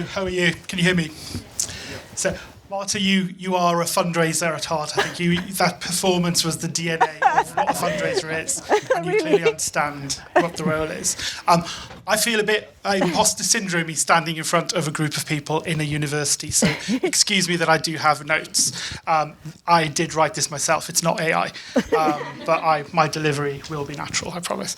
how are you? Can you hear me? So, Marta, you are a fundraiser at heart. I think that performance was the DNA of what a fundraiser is, and you clearly understand what the role is. I feel a bit imposter syndrome standing in front of a group of people in a university, so excuse me that I do have notes. I did write this myself, it's not AI, but my delivery will be natural, I promise.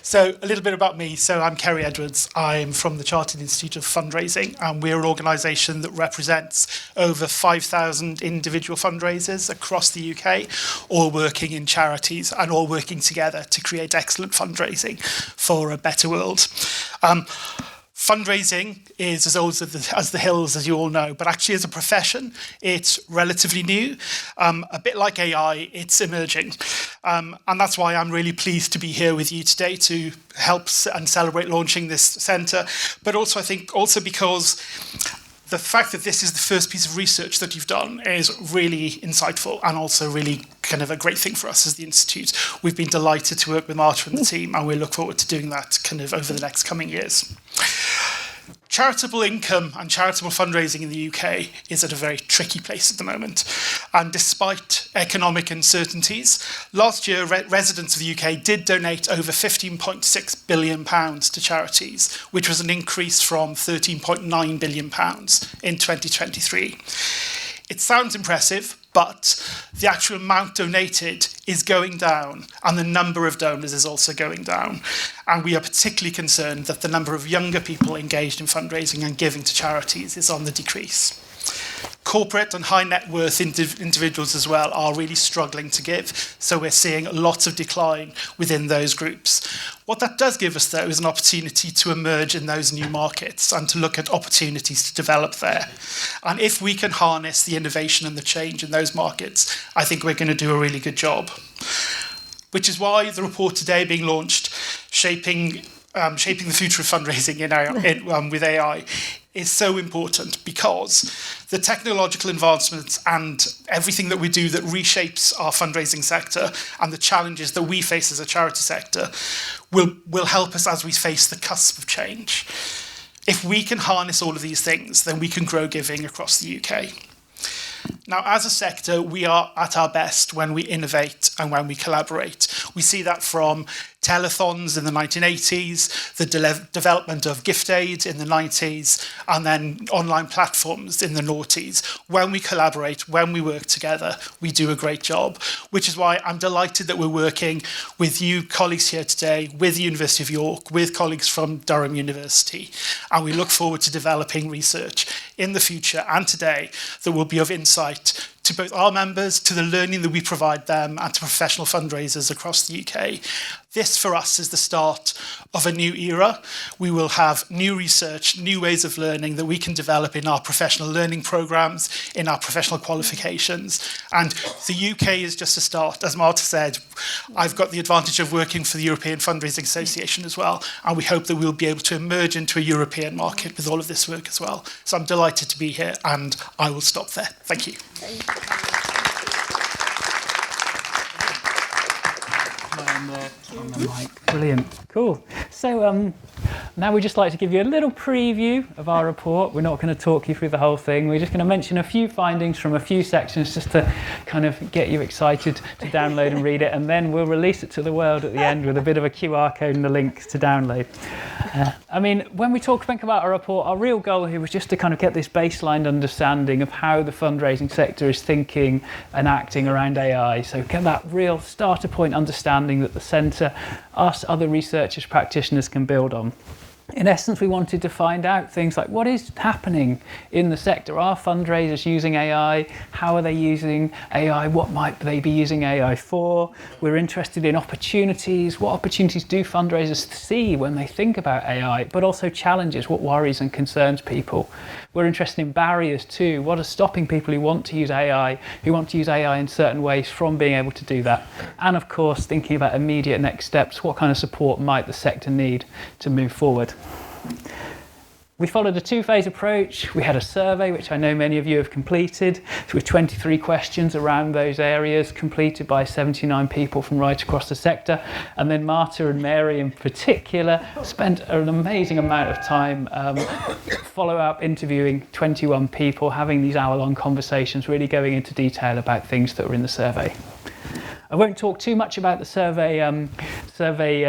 So a little bit about me. So I'm Kerry Edwards. I'm from the Chartered Institute of Fundraising, and we're an organisation that represents over 5,000 individual fundraisers across the UK, all working in charities and all working together to create excellent fundraising for a better world. Fundraising is as old as the hills, as you all know, but actually as a profession, it's relatively new. A bit like AI, it's emerging. And that's why I'm really pleased to be here with you today to help and celebrate launching this centre, but also I think also because the fact that this is the first piece of research that you've done is really insightful and also really kind of a great thing for us as the Institute. We've been delighted to work with Marta and the team, and we look forward to doing that kind of over the next coming years. Charitable income and charitable fundraising in the UK is at a very tricky place at the moment. And despite economic uncertainties, last year residents of the UK did donate over £15.6 billion to charities, which was an increase from £13.9 billion in 2023. It sounds impressive, but the actual amount donated is going down, and the number of donors is also going down. And we are particularly concerned that the number of younger people engaged in fundraising and giving to charities is on the decrease. Corporate and high net worth individuals as well are really struggling to give, so we're seeing lots of decline within those groups. What that does give us, though, is an opportunity to emerge in those new markets and to look at opportunities to develop there. And if we can harness the innovation and the change in those markets, I think we're going to do a really good job. Which is why the report today being launched, shaping the future of fundraising with AI, is so important, because the technological advancements and everything that we do that reshapes our fundraising sector and the challenges that we face as a charity sector will help us as we face the cusp of change. If we can harness all of these things, then we can grow giving across the UK. Now, as a sector, we are at our best when we innovate and when we collaborate. We see that from telethons in the 1980s, the development of gift aid in the 90s, and then online platforms in the noughties. When we collaborate, when we work together, we do a great job, which is why I'm delighted that we're working with you colleagues here today, with the University of York, with colleagues from Durham University, and we look forward to developing research in the future and today that will be of insight to both our members, to the learning that we provide them, and to professional fundraisers across the UK. This, for us, is the start of a new era. We will have new research, new ways of learning that we can develop in our professional learning programmes, in our professional qualifications. And the UK is just a start. As Marta said, I've got the advantage of working for the European Fundraising Association as well, and we hope that we'll be able to emerge into a European market with all of this work as well. So I'm delighted to be here, and I will stop there. Thank you. On the mic. Brilliant. Cool. So now we'd just like to give you a little preview of our report. We're not going to talk you through the whole thing. We're just going to mention a few findings from a few sections just to kind of get you excited to download and read it, and then we'll release it to the world at the end with a bit of a QR code and the link to download. When we think about our report, our real goal here was just to kind of get this baseline understanding of how the fundraising sector is thinking and acting around AI. So get that real starter point understanding that the centre, us, other researchers, practitioners can build on. In essence, we wanted to find out things like what is happening in the sector. Are fundraisers using AI? How are they using AI? What might they be using AI for? We're interested in opportunities. What opportunities do fundraisers see when they think about AI? But also challenges. What worries and concerns people? We're interested in barriers too. What are stopping people who want to use AI, in certain ways from being able to do that? And of course, thinking about immediate next steps. What kind of support might the sector need to move forward? We followed a two-phase approach. We had a survey, which I know many of you have completed, with 23 questions around those areas, completed by 79 people from right across the sector. And then Marta and Mary in particular spent an amazing amount of time follow-up interviewing 21 people, having these hour-long conversations, really going into detail about things that were in the survey. I won't talk too much about the survey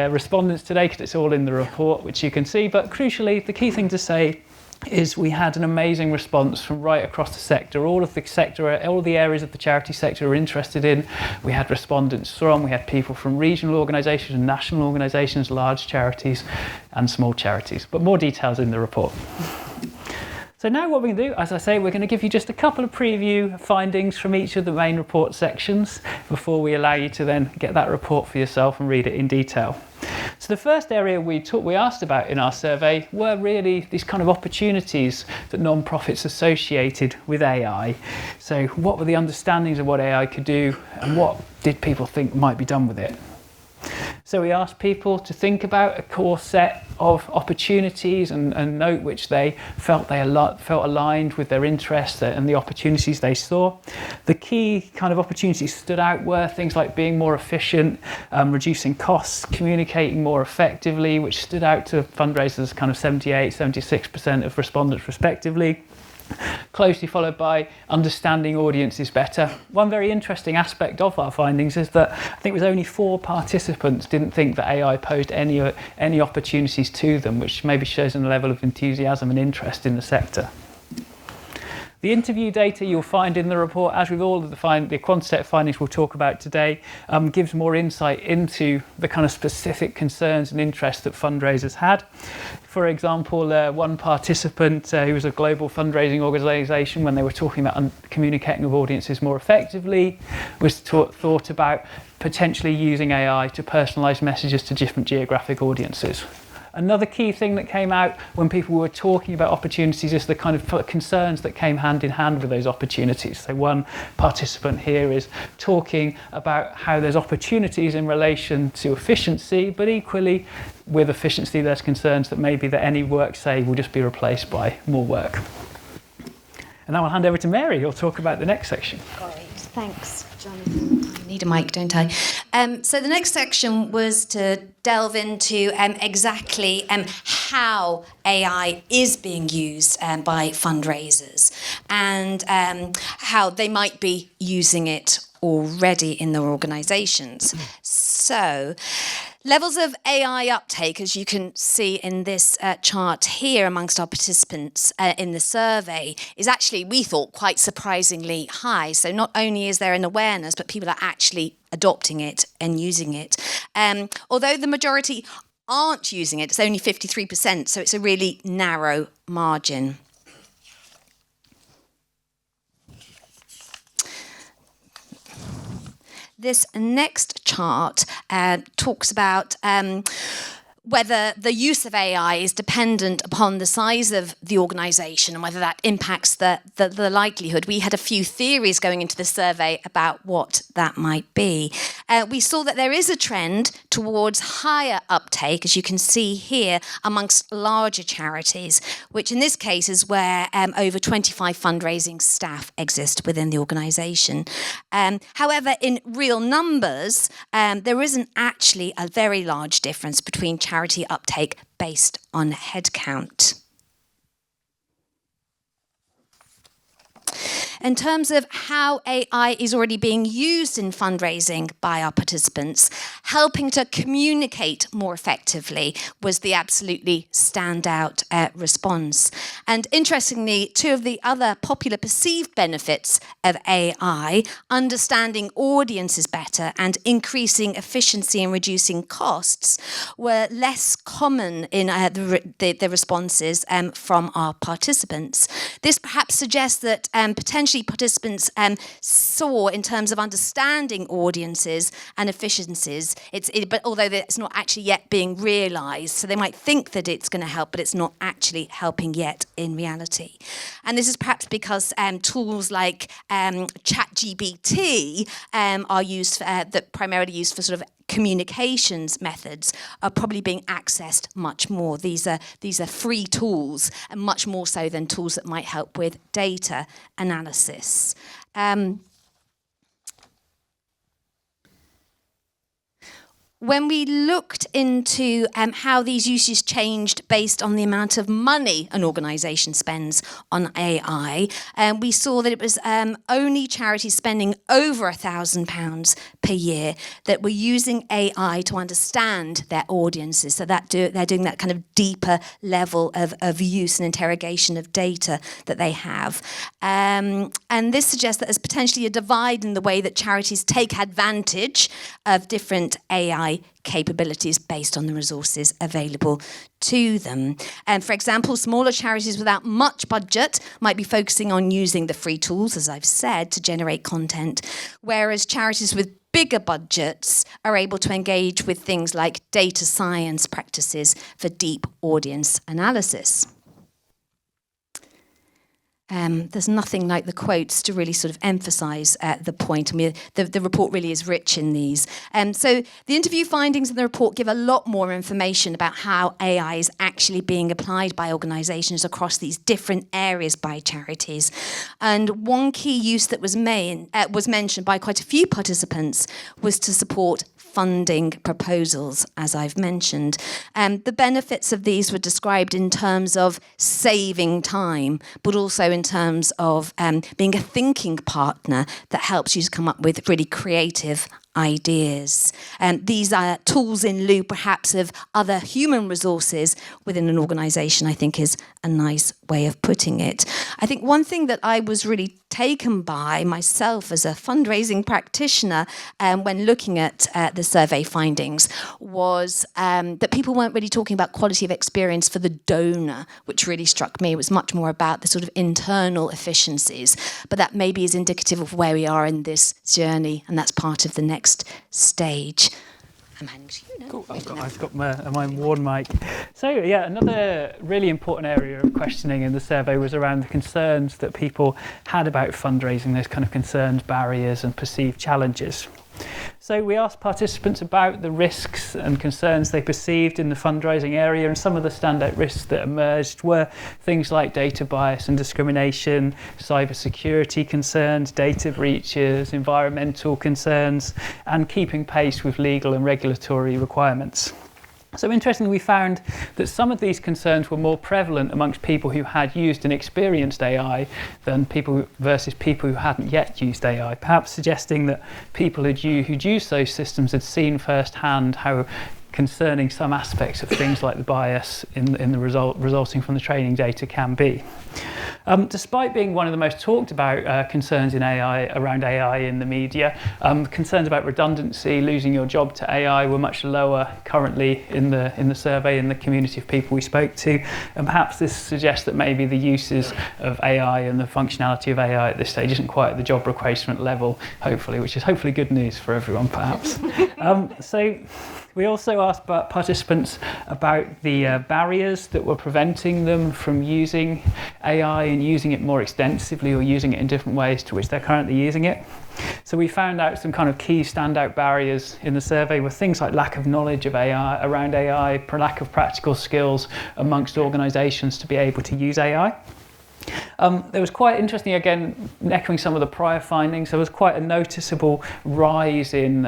respondents today because it's all in the report, which you can see. But crucially, the key thing to say is we had an amazing response from right across the sector. All of the areas of the charity sector we're interested in, we had respondents from. We had people from regional organisations, national organisations, large charities and small charities. But more details in the report. So now what we're going to do, as I say, we're going to give you just a couple of preview findings from each of the main report sections before we allow you to then get that report for yourself and read it in detail. So the first area we asked about in our survey were really these kind of opportunities that non-profits associated with AI. So what were the understandings of what AI could do and what did people think might be done with it? So we asked people to think about a core set of opportunities and note which they felt aligned with their interests and the opportunities they saw. The key kind of opportunities stood out were things like being more efficient, reducing costs, communicating more effectively, which stood out to fundraisers, kind of 78, 76% of respondents respectively. Closely followed by understanding audiences better. One very interesting aspect of our findings is that I think it was only 4 participants didn't think that AI posed any opportunities to them, which maybe shows a level of enthusiasm and interest in the sector. The interview data you'll find in the report, as with all of the quantitative findings we'll talk about today, gives more insight into the kind of specific concerns and interests that fundraisers had. For example, one participant who was a global fundraising organisation, when they were talking about communicating with audiences more effectively, was thought about potentially using AI to personalise messages to different geographic audiences. Another key thing that came out when people were talking about opportunities is the kind of concerns that came hand in hand with those opportunities. So one participant here is talking about how there's opportunities in relation to efficiency, but equally with efficiency there's concerns that maybe that any work, say, will just be replaced by more work. And now I'll hand over to Mary, who'll talk about the next section. Great, thanks, Jonathan. I need a mic, don't I? So the next section was to delve into exactly how AI is being used by fundraisers and how they might be using it already in their organisations. So levels of AI uptake, as you can see in this chart here amongst our participants in the survey, is actually, we thought, quite surprisingly high. So not only is there an awareness, but people are actually adopting it and using it. Although the majority aren't using it, it's only 53%, so it's a really narrow margin. This next chart talks about whether the use of AI is dependent upon the size of the organisation and whether that impacts the likelihood. We had a few theories going into the survey about what that might be. We saw that there is a trend towards higher uptake, as you can see here, amongst larger charities, which in this case is where over 25 fundraising staff exist within the organisation. However, in real numbers, there isn't actually a very large difference between charity uptake based on headcount. In terms of how AI is already being used in fundraising by our participants, helping to communicate more effectively was the absolutely standout response. And interestingly, 2 of the other popular perceived benefits of AI, understanding audiences better and increasing efficiency and reducing costs, were less common in the responses from our participants. This perhaps suggests that potentially participants saw, in terms of understanding audiences and efficiencies, but although it's not actually yet being realised, so they might think that it's going to help, but it's not actually helping yet in reality. And this is perhaps because tools like ChatGPT are used that primarily used for sort of communications methods are probably being accessed much more. These are free tools, and much more so than tools that might help with data analysis. When we looked into how these uses changed based on the amount of money an organisation spends on AI, we saw that it was only charities spending over £1,000 per year that were using AI to understand their audiences. So that they're doing that kind of deeper level of use and interrogation of data that they have. And this suggests that there's potentially a divide in the way that charities take advantage of different AI capabilities based on the resources available to them. For example, smaller charities without much budget might be focusing on using the free tools, as I've said, to generate content, whereas charities with bigger budgets are able to engage with things like data science practices for deep audience analysis. There's nothing like the quotes to really sort of emphasise the point. I mean, the report really is rich in these. So the interview findings in the report give a lot more information about how AI is actually being applied by organisations across these different areas by charities. And one key use that was mentioned by quite a few participants was to support funding proposals, as I've mentioned. The benefits of these were described in terms of saving time, but also in terms of being a thinking partner that helps you to come up with really creative ideas. These are tools in lieu, perhaps, of other human resources within an organisation, I think is a nice way of putting it. I think one thing that I was really taken by myself as a fundraising practitioner when looking at the survey findings was that people weren't really talking about quality of experience for the donor, which really struck me. It was much more about the sort of internal efficiencies, but that maybe is indicative of where we are in this journey, and that's part of the next stage. I'm handing to you now. Cool. I've got my worn mic. So yeah, another really important area of questioning in the survey was around the concerns that people had about fundraising, those kind of concerns, barriers and perceived challenges. So we asked participants about the risks and concerns they perceived in the fundraising area, and some of the standout risks that emerged were things like data bias and discrimination, cybersecurity concerns, data breaches, environmental concerns, and keeping pace with legal and regulatory requirements. So interestingly, we found that some of these concerns were more prevalent amongst people who had used and experienced AI than people versus people who hadn't yet used AI, perhaps suggesting that people who'd used those systems had seen firsthand how concerning some aspects of things like the bias in the resulting from the training data can be. Despite being one of the most talked about concerns in AI around AI in the media, concerns about redundancy, losing your job to AI were much lower currently in the survey, in the community of people we spoke to, and perhaps this suggests that maybe the uses of AI and the functionality of AI at this stage isn't quite at the job replacement level, hopefully, which is hopefully good news for everyone, perhaps. So we also asked participants about the barriers that were preventing them from using AI and using it more extensively or using it in different ways to which they're currently using it. So we found out some kind of key standout barriers in the survey were things like lack of knowledge of AI, around AI, lack of practical skills amongst organisations to be able to use AI. There was quite interesting, again, echoing some of the prior findings, there was quite a noticeable rise in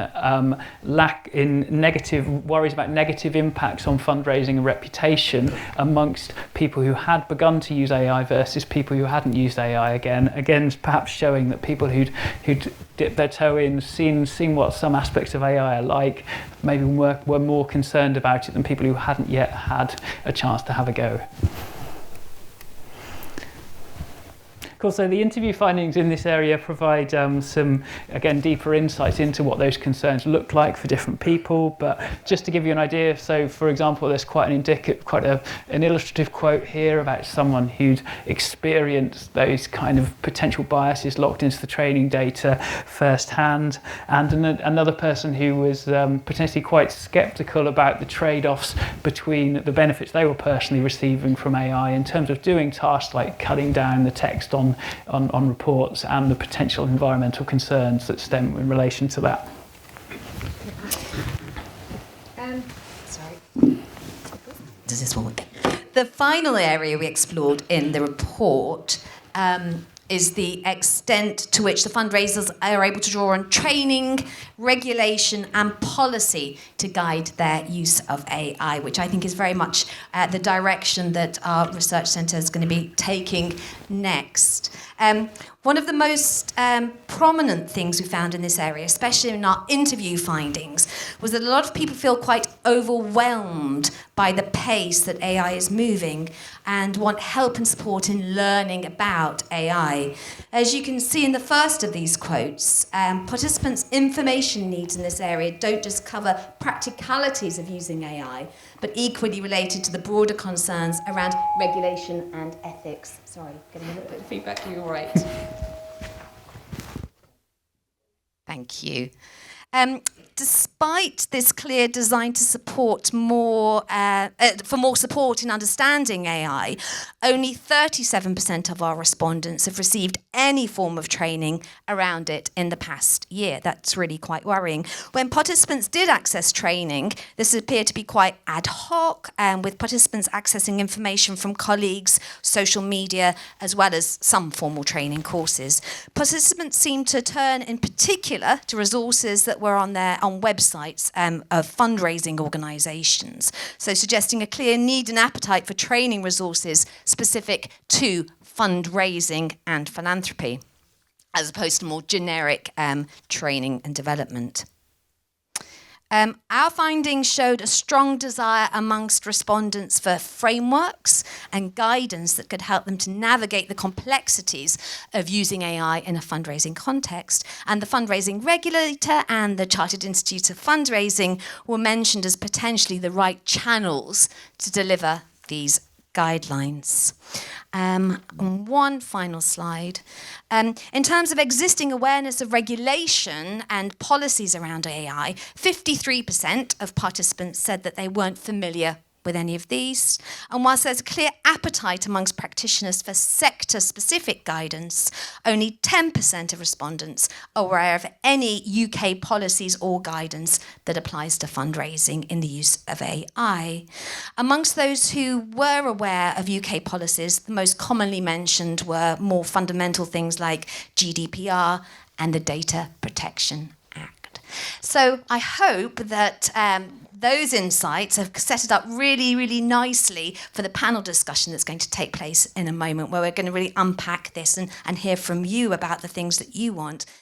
negative worries about negative impacts on fundraising and reputation amongst people who had begun to use AI versus people who hadn't used AI again perhaps showing that people who'd dipped their toe in, seen what some aspects of AI are like, maybe were more concerned about it than people who hadn't yet had a chance to have a go. Cool. So the interview findings in this area provide some, again, deeper insights into what those concerns look like for different people. But just to give you an idea, so for example, there's quite an illustrative quote here about someone who'd experienced those kind of potential biases locked into the training data firsthand, and another person who was potentially quite sceptical about the trade-offs between the benefits they were personally receiving from AI in terms of doing tasks like cutting down the text on reports and the potential environmental concerns that stem in relation to that. Sorry. Does this one work? The final area we explored in the report is the extent to which the fundraisers are able to draw on training, regulation and policy to guide their use of AI, which I think is very much the direction that our research centre is going to be taking next. One of the most prominent things we found in this area, especially in our interview findings, was that a lot of people feel quite overwhelmed by the pace that AI is moving and want help and support in learning about AI. As you can see in the first of these quotes, participants' information needs in this area don't just cover practicalities of using AI, but equally related to the broader concerns around regulation and ethics. Sorry, getting a little bit of feedback. You're right. Thank you. Despite this clear design to support more support in understanding AI, only 37% of our respondents have received any form of training around it in the past year. That's really quite worrying. When participants did access training, this appeared to be quite ad hoc, with participants accessing information from colleagues, social media, as well as some formal training courses. Participants seemed to turn in particular to resources that were on websites of fundraising organisations, so suggesting a clear need and appetite for training resources specific to fundraising and philanthropy, as opposed to more generic training and development. Our findings showed a strong desire amongst respondents for frameworks and guidance that could help them to navigate the complexities of using AI in a fundraising context. And the fundraising regulator and the Chartered Institute of Fundraising were mentioned as potentially the right channels to deliver these guidelines. One final slide. In terms of existing awareness of regulation and policies around AI, 53% of participants said that they weren't familiar with any of these. And whilst there's a clear appetite amongst practitioners for sector-specific guidance, only 10% of respondents are aware of any UK policies or guidance that applies to fundraising in the use of AI. Amongst those who were aware of UK policies, the most commonly mentioned were more fundamental things like GDPR and the Data Protection Act. So I hope that those insights have set it up really, really nicely for the panel discussion that's going to take place in a moment, where we're going to really unpack this and hear from you about the things that you want.